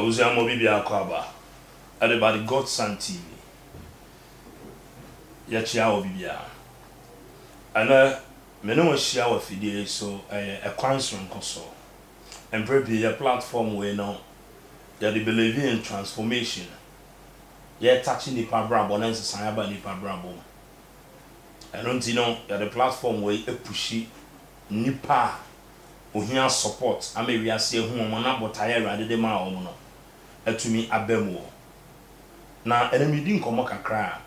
was a movie Aquaba. Everybody Godson TV. Yachia will be ya. And Meno shower video so a constant console. And probably a platform where now they believe in transformation. You're touching the Pabra Bonanza Sayaba Nipa Brabo. I don't know that the platform where a pushy Nipa Uhia support. I may be say whom I'm not but I rather than my own. To me, a bemo. Now, enemy didn't come a cry.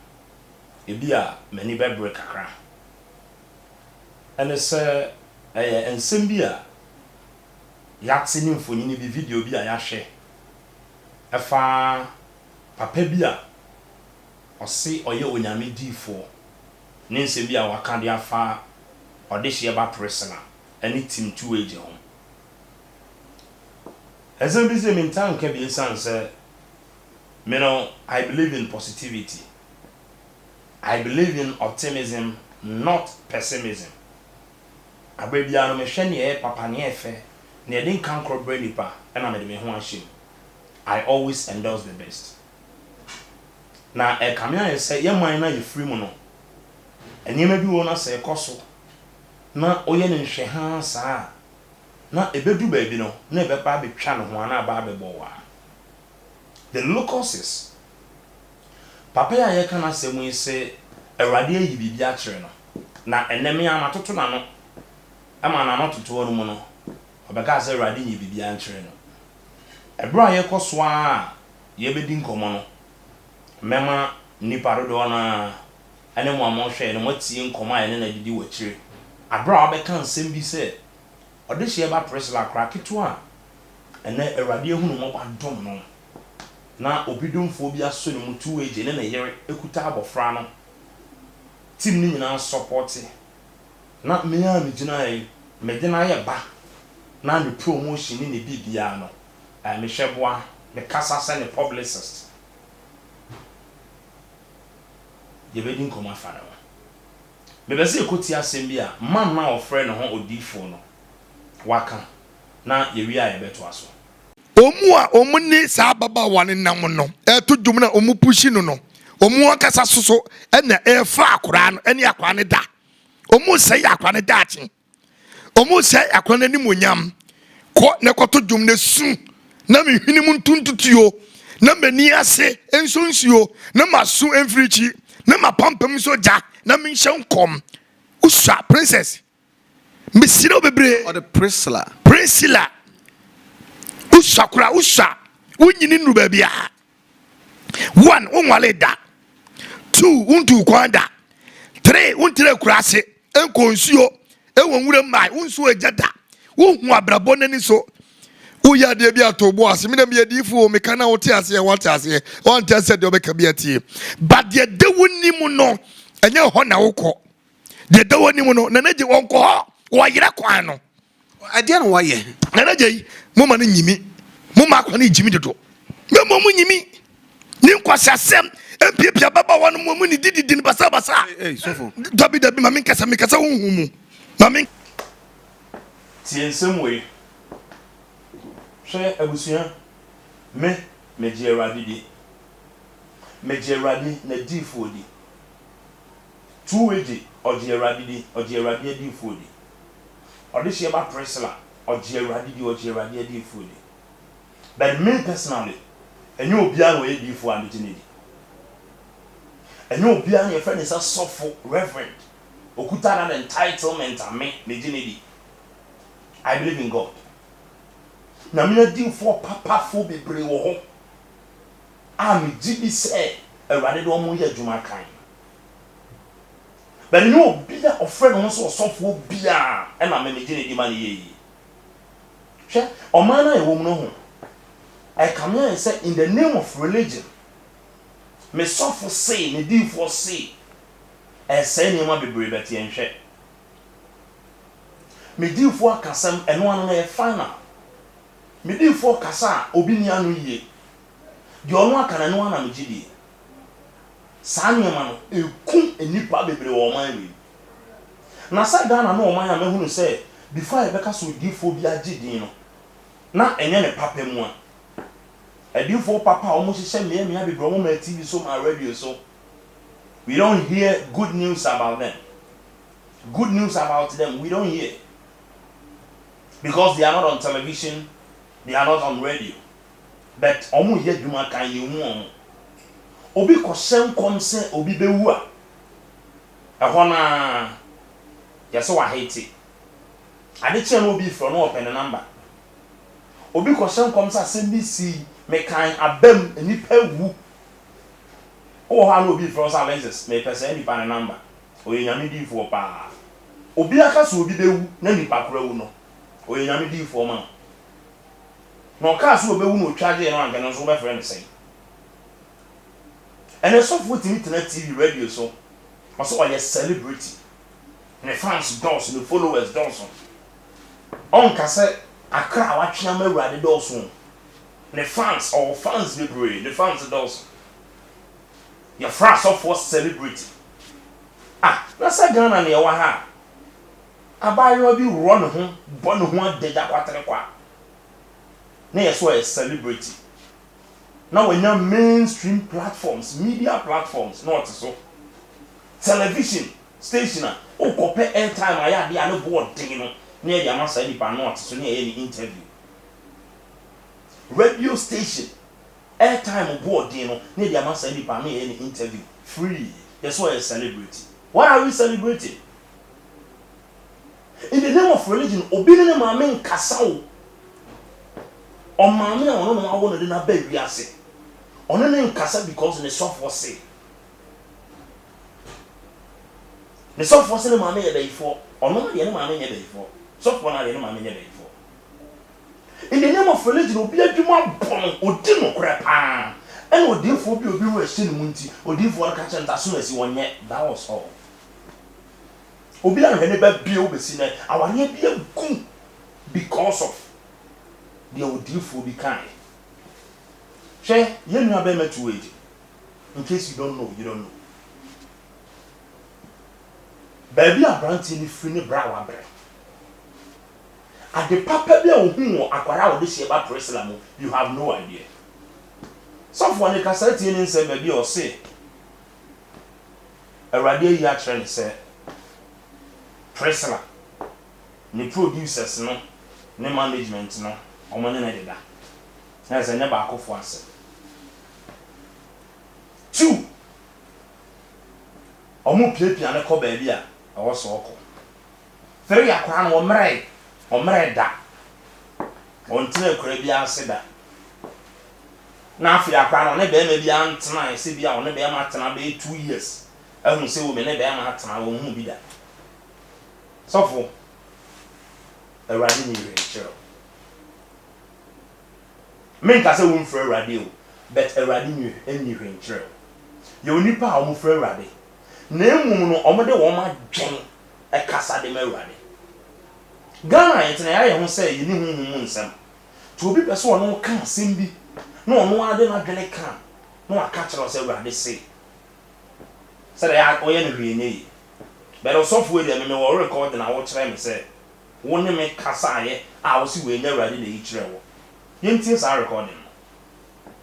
A beer, many bad break a cry. And it's and Simbia Yatsing for any video be a yashe. A far Papa Bia or say or you when you meet D4. Nancy Bia or Candia far or this year about prisoner. Any team 2 age home. As I'm busy in town, can be a son, sir. I believe in positivity. I believe in optimism, not pessimism. I baby, I'm a shiny papa nefe, near didn't conquer brainipa, and I'm a one shame. I always endorse the best. Now, a camera say, young miner, you free mono. And you may be one say a cosso. Na oyen in shehan sa na ebedu baby no na ebeba be twa no ho ana ba be bowa the locusts papa ya ye kana semu ise awrade ayi bibia kire no na eneme amatoto na no ama na amatoto no mu no obeka se awrade yi bibia kire no ebra ye koso a ye bedi nkomo no mema nipa dodo na ene mo amon no matie nkomo a ene na didi wachire Abra be kan sem bi se odehye ba presla kra ketua ene awrade ehunu mo ba dom no na obidumfo bi aso ne mutu eje ne yere ekuta abofra no team ni nyina support na me ya me gina yi me gina ye ba na the promotion ni ne bibia no me hweboa me kasa se ne publicist ye be din koma fa no Bebesi ekoti asem a man na ofre no ho odifo no waka na yewi a yebeto aso omu a omuni sa baba wane nam no eto dwum na omu pushi no no omu akasa soso na efa akora no ene akwa ne da omu sei akwa ne da achi omu sei akwa ne nimonyam ko ne koto dwum ne su na me hwini mu ntuntutuo na mani ase ensonsuo na masu emfirichi na mapampam so ja na me hye nkom usha princess misiro bebre or the priscilla usha kura usha unyini nru ba bia 1 unwale da 2 untu kwanda 3 untire kurase enkonsuo ewonwure mai unsu ejada unhu abrabo nani so uya de bia to bo ase me na me difu o me kana wote ase wote ase on tese de obeka bia tie but de wonimu no enye ho na wokọ de wonimu no na naje wonko ho wo yire kwan no ade na wo ye na naje mo ma no nyimi mo ma kwa na jimi dodo me mo mu nyimi ni nkwasasem empia baba wonu mo ni didi ni basa sofo dabi ma me kasa hunhumu ma me tie nsem we hwe abusuan me je awrade di me je awrade na difo di 2 eje oje awrade di difo di odehye ba presla oje awrade difo di but me personally enye obia no e difo am gine di enye obia no e friend is sofo reverend okuta na entitlement am me gine di I believe in God. Na me difo papa fo bebre wo ho am gibi se awrade do mo ye adwuma kan but no bia ofre no so sofo bia e na me gine di man ye hwe o man na e wo mu no ho I come here and say in the name of religion me sofo say me difo say e say ni ma bebre beti enhwe me difo akasam eno anu na e final me difo kasa obi ni anu yie de onu akana no na me gidi saa nyema no ekum enipa bebre wo man wi na sa Ghana no man ya mehunu say before e beka so difo bi agidin no na enye ne papa mu a for papa almost send me be promo TV so my radio so we don't hear good news about them. Good news about them we don't hear. Because they are not on television, they are not on radio. But omo hear dwuma kan ye hu obi kwosem kom se obi bewu a ehọ na yese wa hate ade che no obi fro no open number obi kwosem kom se CBC me kan abem nipa wu o ha no obi fro sa lenses me pese nipa na number oye nyame di fo pa obi aka so obi bewu na nipa kura wu no oye nyame di fo ma no ka so obewu no twaje no anka no so be friend say and so for internet TV radio so also a celebrity and the fans dance the followers dance on kase akra watching am awurade dance the fans or fans be brave the fans dance your fans of for celebrity na sa Ghana na e wa ha abayo bi run ho bon ho adeda kwatere kwa na yeso a celebrity. Now we have mainstream platforms, media platforms, not so. Television station, oh, compare airtime. I had the other board thing, near the answer, not so near any interview. Radio station, airtime board, near the answer, near any interview. Free. That's why a celebrity. Why are we celebrating? In the name of religion, obedient mamen kasao. On mamen, I don't know how one of them baby I say. On an kasa because in the soft was say. The soft was in the mammy a day for, or no, the mammy a day for. Soft one, I didn't mammy a day for. In the name of religion, will be a demand bomb or dinner crap, and would therefore be a sin munti, or therefore catch as soon as you want yet. That was all. Obi and Hennebert be obesine, our near be a goon because of the old therefore be kind. Share, you know about to wait. In case you don't know, you don't know. Baby, a branch in the free brow bread. At the papa bear whom acquire this year about Preslamo, you have no idea. Someone a cassette in say, baby, or say a radio yatran say Presla, the producers, no management, no, or money that. As I never go for answer. 2. Omo pia na ko baby a wo so ko. 3 akwa na o mre da. On tena kura bia ase da. Na afi akwa na be ma bia ntena ese bia wo ne be ma tena be 2 years. Ehun se wo me ne be ma tena wo hu bi da. Sofo. Awurade ni rechero. Men ka se wo mfra awurade o, but awurade ni eni rechero. Ye onipa a wo mfra awurade. Na emum no omode wo ma dwen e kasa de ma awurade. Ghana yetena ya ho se ye ni huhu nsem. To obi pese wo no ka asem bi. Na ono ade na dwene ka. Na aka kire se awurade se. Se ya oye no hwie nei. But osofo we de me wo record na wo kire me se wo ne me kasa aye a wo si we nya awurade na yi kire wo. Yentie sa recording.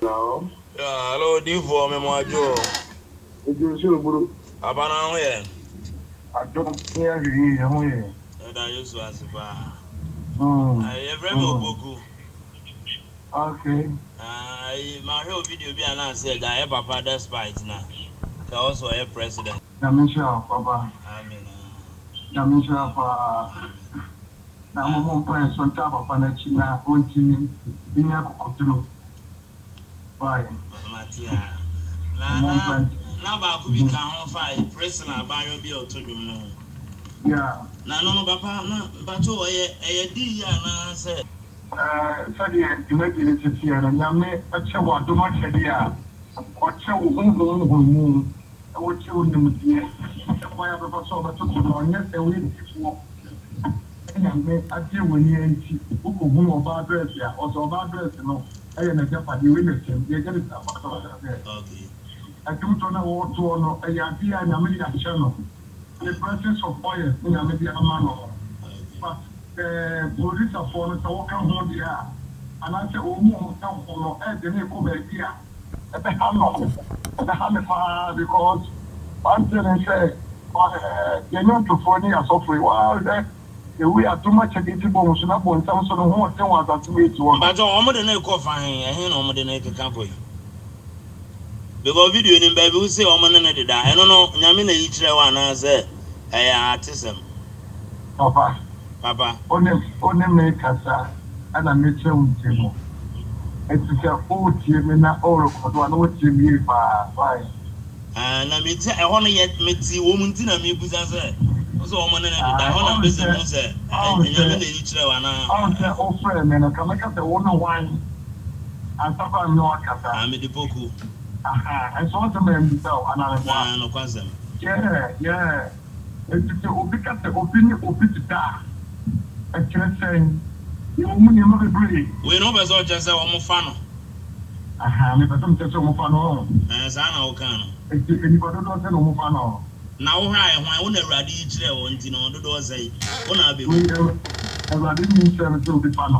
No. Yeah, hello, Divo, me mojo. Ejo buru. Abana ho ye. Adom ya hiri ho ye. Da Yesu asiba. Mm. Every obogu. Okay. My whole video be announced say that papa despite na. They also a president. Na mention papa. Amen. Na mention papa. Na mo plan so nta papa na chi na ontini ni akokotro. Bye. Matia. Na ba ku bi kan ho fa president abayo bi otodum no. Yeah. Na no papa na bato oye di ya na say. Sadi imagine titi ya na nyame ache wa do ma chedi ya. Oche wo mu. Oche wo nimtie. Kwa ya papa so ba to no nya se we tifo. Nyame aje woni anti ukogun oba address ya oso oba address no eye na jafa di we metem ye get it about okay atu to na wo to no eye adi ya nyame ya chano the presence of fire nyame di amano but police for no so kan ho dia and I say, oh, no, and then you come here. At the hammer, because one thing I say, you're not to phone here, so free. Well, we are too much against the bones, and I'm going to some more thing was to meet you. But I'm the neck of fine, I ain't on the neck of camp. Because video in baby will say, oh, man, I don't know, Yamina each one as a artisan. Papa, only make us, and I met you. It's a old team in that old one, what you mean by. And I mean, I want to yet meet the woman dinner me with us. So, I'm going to business. I'm friend, and I can make up the one wine. And Papa, no, I'm the Poku. I saw the man himself, and I no question. Yeah. It's a because the opinion of it. I can't say, you never breathe. We know as well just a fan. Maybe some just a fan. As I know, can. If anybody don't say no fan. Now, I want to read each day on the door say, when I be I didn't mean to be fan.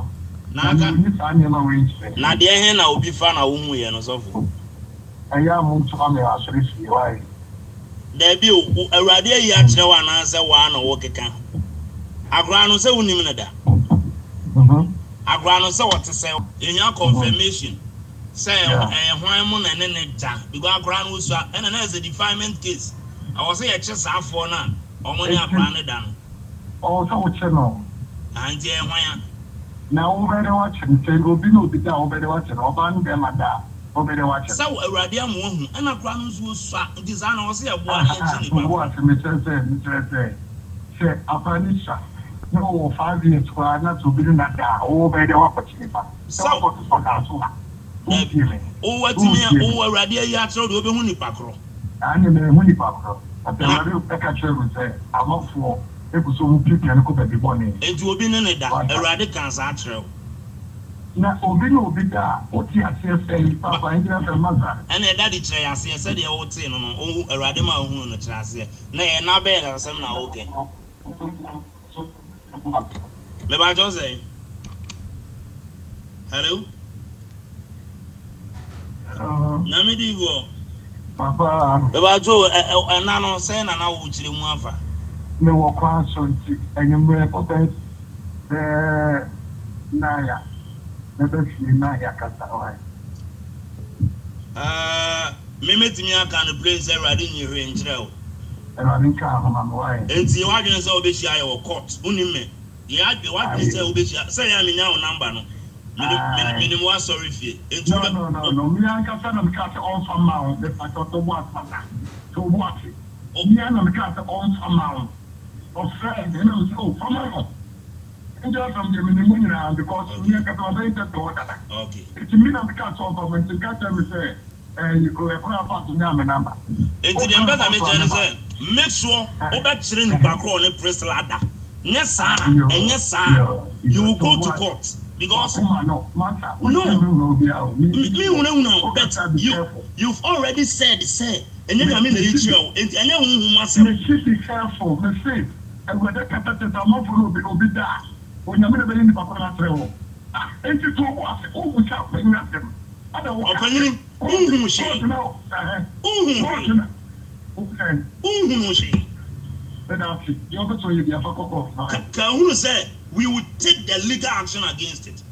Now, the hand I will be fan. I won't win or so. I am to family actually. Why? There be a radio yatro and answer one or walk a can. A grano say, Unimada. A grano say what to say in your confirmation. Say, why moon and then it because grano was and as a defilement case. I was a chess half for now, or money I planted down. Oh, so channel. And dear, why? Now, over the watching, say, go be no bit over the watching, or ban them at that. So a radium woman and a grounds was design or say a boy. What Mr. Say, Apanisha. No, 5 years for not to be in that over the opportunity. So, oh, what me, oh, a radium yatro will be Hunipacro. I am a Hunipacro. But the radio package will say, I'm not for it was so people and could be born. It will be in a radical satchel. Na obi no obi da o ti ase say papa engineer for mother and daddy try ase say dey o ti no no awurade ma hu no try ase na ye na be na asem na okay me ba jo say hello na me di go papa me ba jo na no say na na wo chire mu afa me wo kwa so ti enyumre papa na ya Mimeti aka no place everybody in your range now. And I didn't come on why. And see what you say Obeshia or court. Unime. Yeah, what you say Obeshia. Say I'm in your number. Minimum sorry fee. No. Me and Captain cut on some mount. If I got the water. To watch it. Me and cut on some mount. Or friend, you know, so from my just from the minimum because we are going to do that. Okay. It's me and the cat over when the cat will say, you go a part to number. It's the ambassador. Make sure over children back on a press ladder. Yes, sir. And yes, sir. You will go to court because no, you've already said, say, and then I mean the ritual, and then who must be careful, the and whether Captain Tamofo will be there. When you're going to be Papa Travel, and you talk about it, oh, we can't bring them. I don't want to say we would take the legal action against it.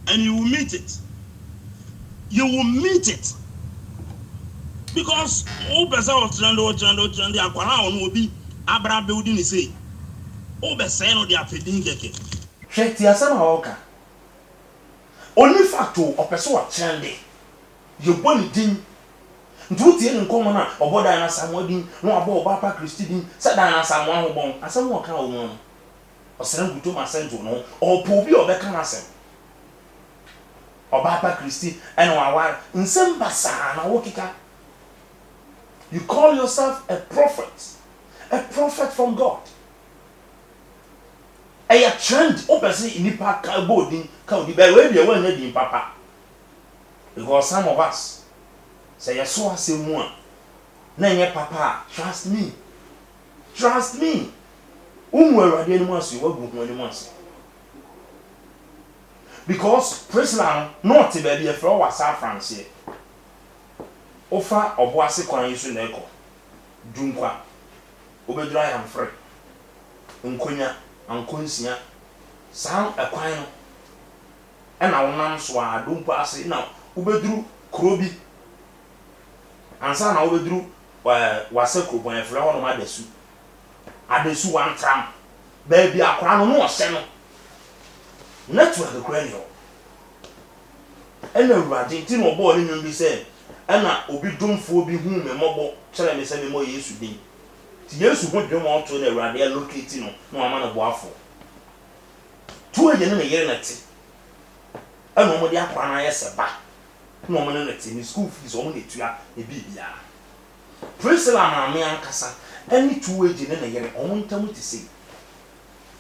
And you will meet it. You will meet it. Because all person of Trando, Aquara will be Abra building is say. Over saying of the Apedin Geke. Shet Yasama Oka. Only factor or person Chande. You born din. Do the end common or border and Samodin, no about Papa Christine, sat down as someone who born, as someone can one. Or send to my central no, or Poby or Beckham. Or Papa Christine and our in some basa and a walkita. You call yourself a prophet from God. A trend, opposite in the park, boarding, come the baby when in Papa. Because some of us say, I saw say one. Nay, Papa, trust me. Trust me. Where are the animals you work with money once? because Priscilla not baby a flow was San France. Offer or bossy coin you soon echo. Junkwa. Obedry and free. Unconia and Quincia. Sound a coin. And our nuns were don't pass it now. Ubedru Krobi. And son overdrew was a coop when a flower on my desu. Adesu one tram. Baby, a crown no seno. Network the cranial. And a radin or boy in be said, and I will be doomed for be whom a mobile tell me 7 more years to be. Yes, who won't come out to the radia locating no man of waffle. 2 again in a year net. A moment the aquana yes a back. No man in the school fees only to a baby. Priscilla, my man, Cassa, any 2 agent in a year, only tell me to see.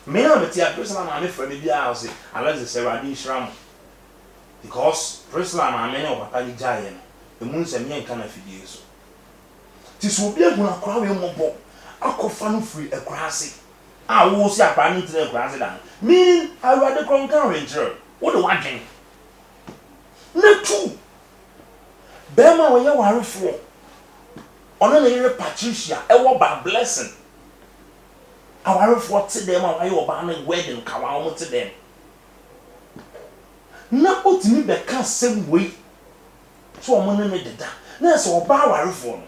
Me na meti a Priscilla na me friend bi a say Alex say Radin Shram because Priscilla na me na papa ni jaye no emu nsem ye nka na fidie so ti so obi agun akwa we mobo akofa no free akwa ase a wo si akwa ni tire akwa ase dan meaning awade kronkan ranger wo de wadwen na tu be ma wo ye warefo ono na yire Patricia e wo ba blessing our for to them and I obey wedding kawa to them. Na otimi be ka same way. So omo ne deda. Na so oba ware for no.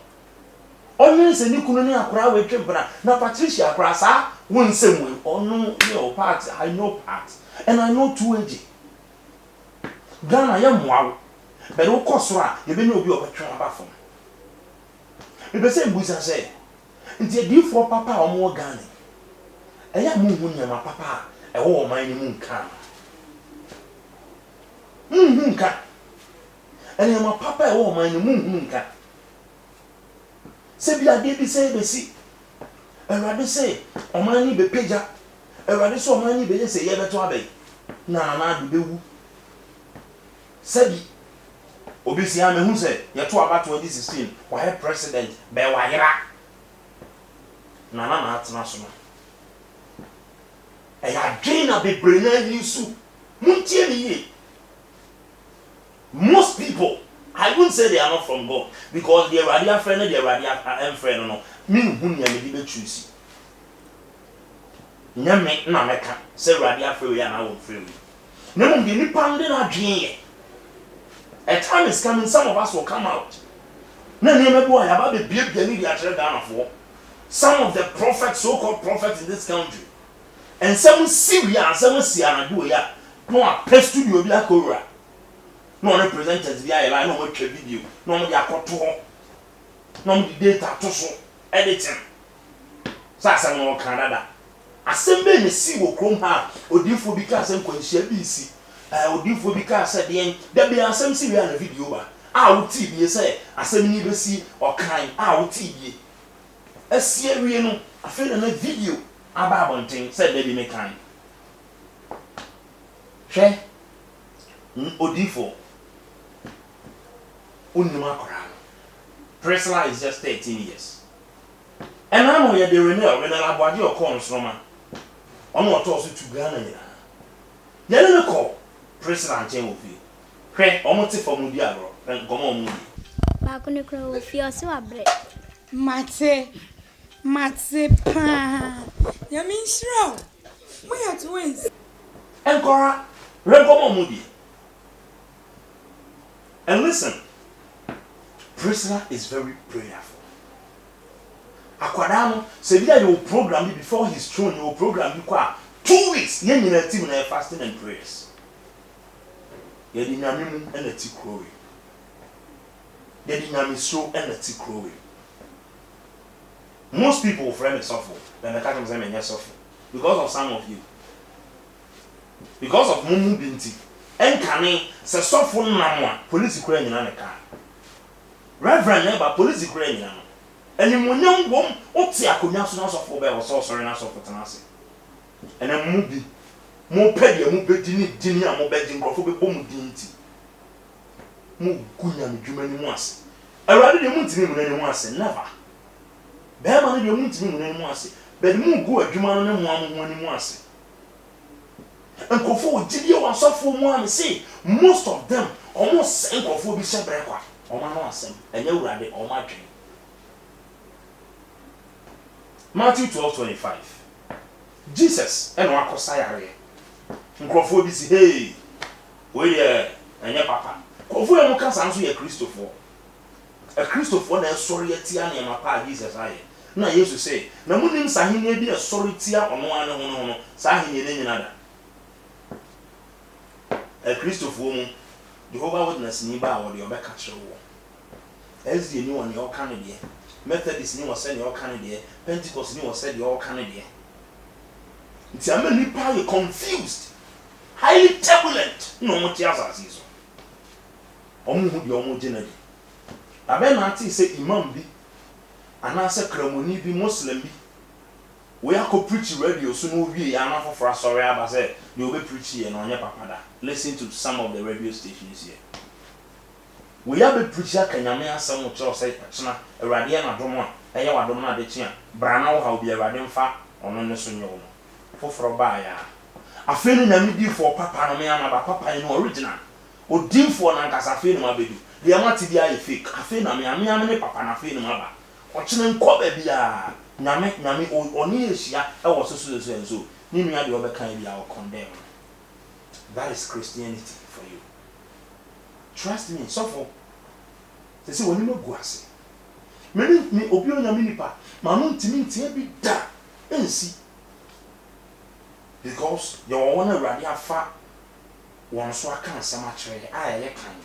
Onye se ni kunu ni akura we twempra na Patricia akura sa won same way. Onu your part, I know part. And I know 2AG. Ghana ya moawo. But wo koso a ye be ni obi obetwa aba fom. E be say buza say. Nti di for papa omo Ghana. Eya munhu nyama papa ewo o man ni munka munka ene ma papa ewo o man ni munka se bia de bi se be si Ewade se o man ni be peja Ewade se o man ni be se ye beto abai na du bewu sabi obi si ame hu se ye to aba 2016 wa he president be wa yira na atena so no I drain a big brain and you soup. Most people, I wouldn't say they are not from God because they are radia friend, they are radia friend. No, me who near me be choosy. Nyame na meka say radia free and I won't free. No, be ni pounded our dream. A time is coming, some of us will come out. No, never boy about the big Gani Down for some of the prophets, so-called prophets in this country. And some Syria, some Siana do ya. No, a press studio be a cora. No, representatives be a line on video. No, ya coto. No, the data to so editing. Sasa no Canada. Assemble the sea will come her, or do for because I'm going to BC. Or do for because at the end there be some Syria video. I will TV say, assembly be see or kind. I will TV. A Syrian, I feel in a video. Ababonting said baby me kind. She Odifo Unima Koran. Priscilla is just 13 years. And I know you're the renewal when I bought your corns from her. On what also to Ghana. Yellow call Priscilla and Jane will be. Crack almost for Mudiagro and come on movie. Baconicro will feel so a break. Matsepa. You mean sure? We are twins. And Cora, Regomo Moody. And listen, Priscilla is very prayerful. Aquadamo, Sevilla, you will program me before his throne, you will program you 2 weeks. Yen in a team and fasting and prayers. Yen in a minimum and a tea crowing. Yen in a so and a tea crowing. Most people frame it suffer, then the catch them and suffer. Because of some of you. Because of Mumu Binti. And Kane, se suffer namwa, police crying in a car. Reverend neighbor, police crying. And in one young woman, what's the Akunasu of Obe or sorcery and so for Tanasi? And a movie. More petty, more betting, dinner, more betting, or for the bomb dinty. More good and human once. I rather the moon to him once and never. Bear money, you won't mean any more. But the moon go at Juman and one when you want. Nkofo ojidi o asofo mu am say most of them almost nkofo bi hye brekwa o ma no asem enye urade o ma twen. Matthew 12:25. Jesus eno akosa yare. Nkofo bi si hey we enye papa. Nkofo e mu kasa nso ye Christopher. A Christopher na sorry atia na mapa Jesus aye. Na Jesus say na munim sahene bi e sorry tia ono ane ho no sahene ne nyina da. A Christopher mu Jehovah Witness ni ba wo de obeka kire wo. SDA ni won ye o kan de. Methodist ni wo se ni o kan de. Pentecost ni wo se de o kan de. Nti am ni pa you confused. Highly turbulent. No mo tia asase so. Omo hu de omo generally. Abe na ati say imam bi anase kramoni bi Muslim bi we akọ preach radio so no wie ya na foforo sorry aba say the obe preach here na onye papada. Listen to some of the radio stations here. We have a preacher kanyame asem wo cho say chena awrade na dom a eye wadom na de chia bra na wo ha obi awrade mfa ono ne so nyo no foforo ba ya afeni nyame di for papa no me ama ba papa no original odin for na nkasa afeni ma bedu de amati dia ye fake afeni na me ne papa na afeni ma ba o chena nko ba bia nyame oni ehia e wo so so ni nua de obekan bia o condemn. That is Christianity for you. Trust me, so for they say when you no go ase me obi onyame nipa ma no ntimi ntie bi da ensi because you want to rally afa won so aka nsem a kire a ye kan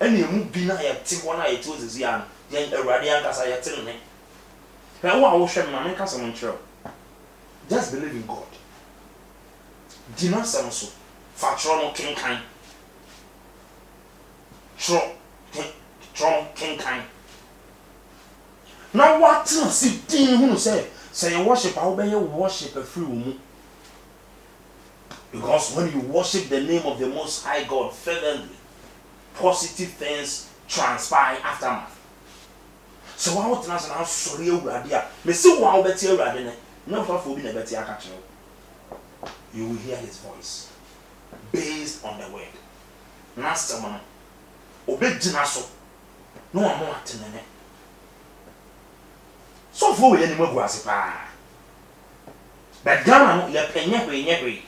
ene emu bi na ye ti wona ye ti ozezi an ye awrade ankasa ye ti ne na wo a wo hwe ma me kasa mo kire just believe in God dina sam so fa tro no kenkan tro kenkan na what si din hu say you worship how be you worship a free mu because when you worship the name of the Most High God fervently positive things transpire aftermath. So what na na sorry awrade a me se wo a obeti awrade ne na fa fo bi na beti aka kire you will hear his voice based on the word na stamana obegina so no amo atenene so fo we ni magu ase pa but Ghana no ye penye hwe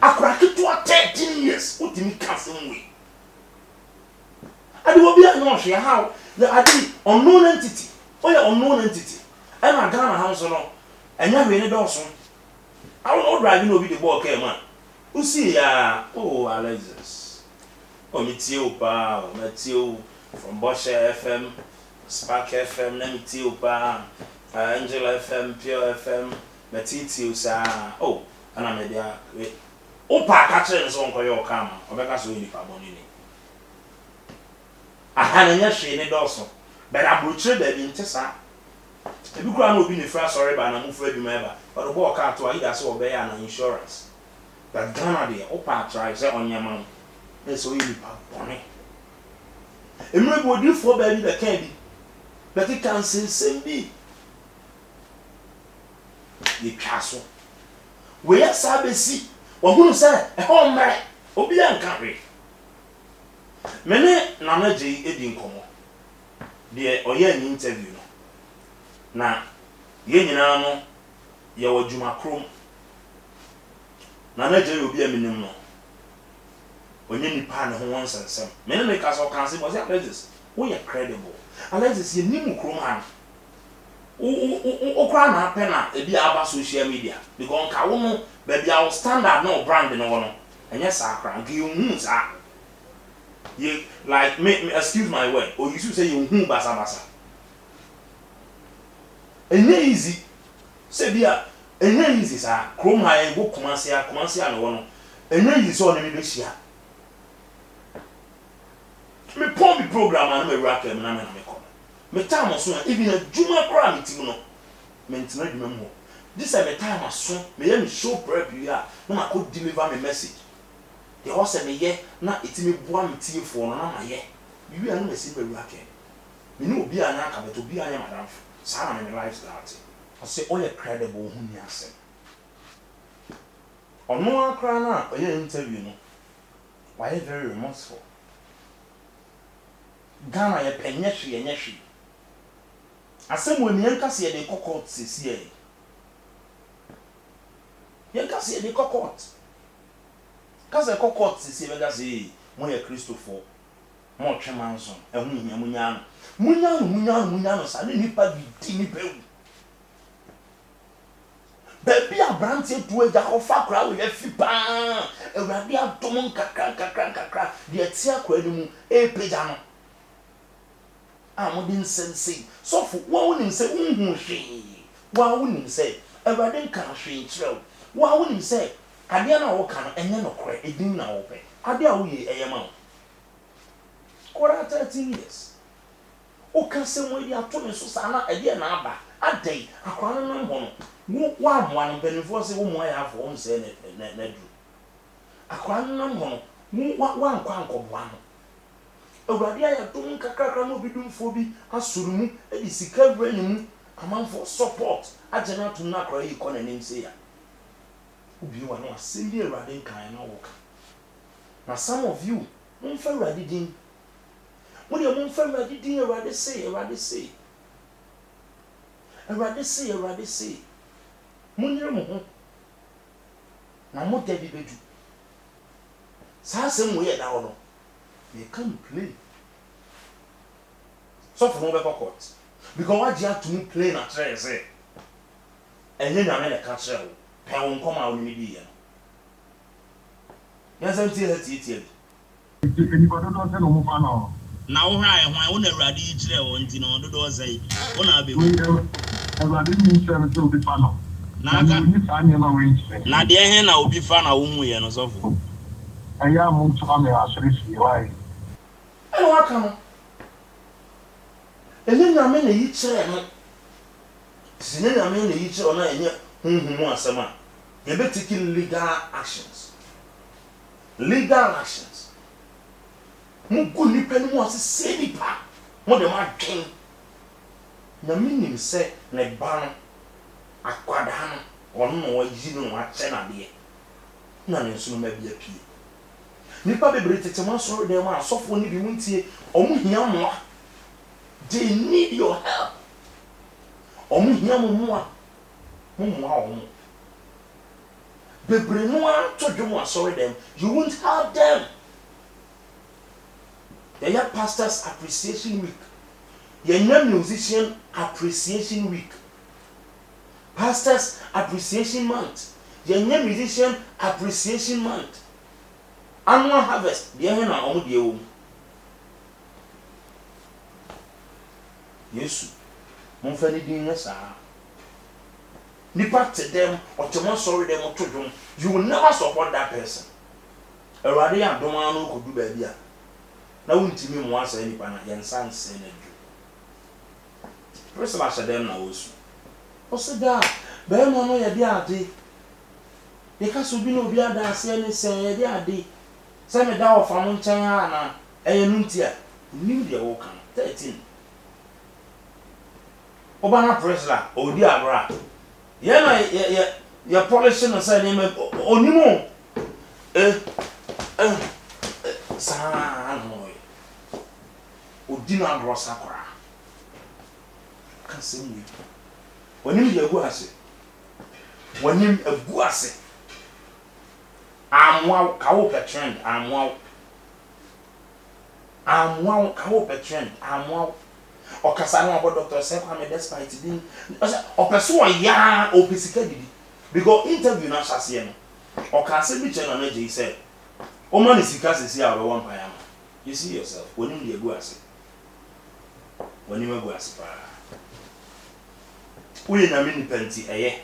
akura kitu 13 years utimi kasem we ade obi a no hwe how the ade unknown entity unknown entity and Ghana house no enya hwe ni do so I will not drive no be the ball came man who see ya Alexis Omitio pa Matthew from Bosch FM Spark FM Nemitio pa Angela FM Pure FM Matitio sa ana media pa ka kire nso nko yo kama obeka so ni pa boni ni aha na nya hwe ni doso but abrochire da bi ntesa ebi kura na obi ni fra sorry ba na mu fra bi ma ba but the ball car to either so obey an insurance but Ghana dey opa try say onyama no so you pa boni emre bo di fo ba bi be kan bi but it can say bi ye twaso we ya sabesi wo hunu say e ho mre obi anka hwe mene na na je edi nkomo de oye an interview no na ye nyina no ye wadwuma krom na na je obi aminim no onye nipa ne ho wonsensem mene me ka so kan se bo say Alexis we are credible Alexis ye nimu krom ha o kwa na pena e bi aba social media because nka wo no ba bia wo standard no brand no wo no enye sa akra nka you sa you like me excuse my word or you should say you basa enye easy say bia enye easy sa krom ha e go Kumasi no wo no enye easy so na me be hia me pon bi program na me wraka me na me ko me time so even a juma kra me tim no me ntina dwuma mu this is my time aso me ya me show prep ya na ma ko deliver me message the horse me ye na etimi boa me tie fo no na ma ye bibi anu me si me wraka me no obi anya ka beto obi anya madam sa na me life start I say all your credible hu ni asem Ono akra na oye interview no. Why very remorseful. Ghana ye penye hwe. Asem woni enka se ye de court sesi e. Yenka se ye de court. Kase court sesi e bega se mo ye Christopher. Mo twemanso ehu hia munya no sa ne nipa di nipa wu. Baby abrantie tu eja ofa kra we afi pa. Ewurade adom kakra de atia kra ni mu e peja no. Amodin sense. So for wa wonim se unhu hwe. Wa wonim se Ewurade nka hwe nkyerɛw. Wa wonim se ade na wo ka no enye no kra edin na wo pe. Ade a wo ye eyema wo. Kora 13 years. O ka se mo di ato me so sana ade na aba. Adai akwa no ho no. Wa mo an benefo se wo mo ya afo on se na du. Akwa no ho no. Wa nkwa nkɔboa no. Ewurade aya dum kakra no bidumfo bi asuru mu edi sika wura ni mu amanfo support agena to na akra yi kɔ na nim se ya. Obi wa no asɛm bi Ewurade nkan na wo ka. Na some of you mun fa Ewurade din. Mo de mun fa Ewurade din Ewurade say. Ewurade say. Mun yere mo ho. Na mo da bi bedu. Sa asɛm wo ye da wo no. They can't play. So for no be court. Because what you have to play na try say. Enye nyame na ka kire wo. Pe won koma wo ni bi ye. Yes am tie. Anybody don't say no mo fa na. Na wo hra e hwan wo na Ewurade yi kire wo nti na do do say. Wo na be. Ewurade mi nse so bi fa na. Na aka. Ni sa anya na we nse. Na de he na obi fa na wo hu ye no so for. Aya mo twa me asori fi why. Eno aka no. Enye nyame na yi kire no. Sinye nyame na yi kire ona enye hunhumu asem a. Ye be taking legal actions. Mo go nipa ni mo asese nipa. Mo de ma dwen. Nyame nim se na ba no akwada no ono no waji no ache na de. Na ne nso no ma bia pie. Nipa bebre tete mo so de ma asofo ni bi muntie omu hia mo. They need your help. Omu hia mo mo a. Mo omu. Bebre no a todwo sorry them. You won't help them. They have pastors appreciation week. They have musician appreciation week. Pastors appreciation month. They have musician appreciation month. Annual harvest. They have na omu die wo. Yesu. Mon fa ni din sa. Nipa to them or to sorry them to them. You will never support that person. Ewurade ya doma no ko du ba bia. Na wuntimi mo asa nipa na yensan se na du. Person asha dem na wosu. Osida be mo no ye dia ade. Ye ka so bi no obi ada ase ni se ye dia ade. Se me da ofa mo nchen ha na eye nuntia. Nim de wo kan 13. Obana Presla odi abra. Ye na ye polish no say ni me onimo. Sa no. Odi na gross akora. Kan se mi. Wonim de agu ase. Wonim agu ase. Amwa ka wo pe trend amwa. Amwa ka wo pe trend amwa. Okasa no about Dr. Sekwame despite din. Opeso ya opesika didi. Because interview na shase no. Okase bi chena na je say. O man sika sesi a we wan pa ya. You see yourself. Wonim de agu ase. Wonim agu ase pa. Uye na mini penti eye.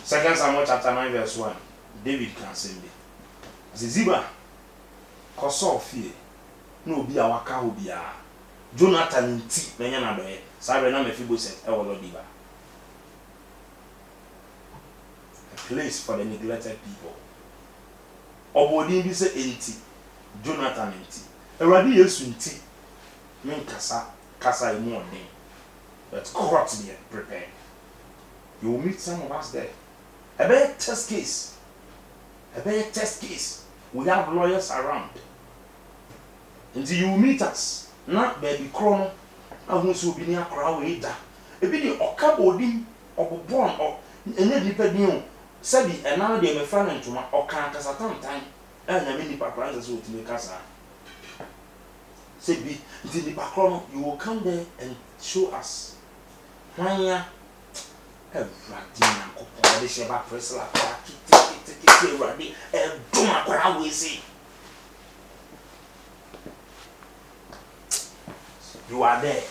2 Samuel chapter 9 verse 1. David can say it. Ziba koso fie. No obi a waka obi a. Jonathan nti na nya na doye. Sabe na Mephibosheth e wo Lodiba. A place for the neglected people. Obodi bi se enti. Jonathan nti. Ewurade Yesu nti. Men kasa imu odin. But court me prepare. You will meet some of us there. A better test case. A better test case. We have lawyers around. Until you meet us, not baby chrono, I want to be near crowd either. A video or cupboarding or born or any depending. Sabi, and now they may find into my or can't as a time, and a mini paparazzi will to make us. Sabi, the background, you will come there and show us. When ya have Radina, the Sheba Presla, Radi, and Duma Kora we see. You are there.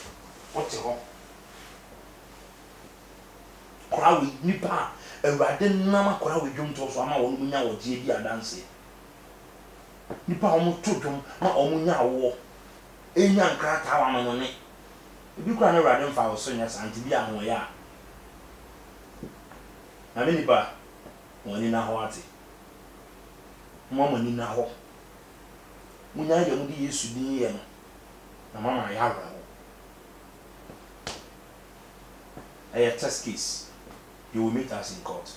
What's your home? Kora we nipa, and Radin Nama Kora we jump to Sama or Munya or JD dance. Nipa almost took him, my Omunya war. Any young crack how I'm on it. If you can't run for our seniors and to be on way out. I mean, but one in a hearty. Mamma in a hole. When I don't used to be here, Mamma, I have a test case. You will meet us in court.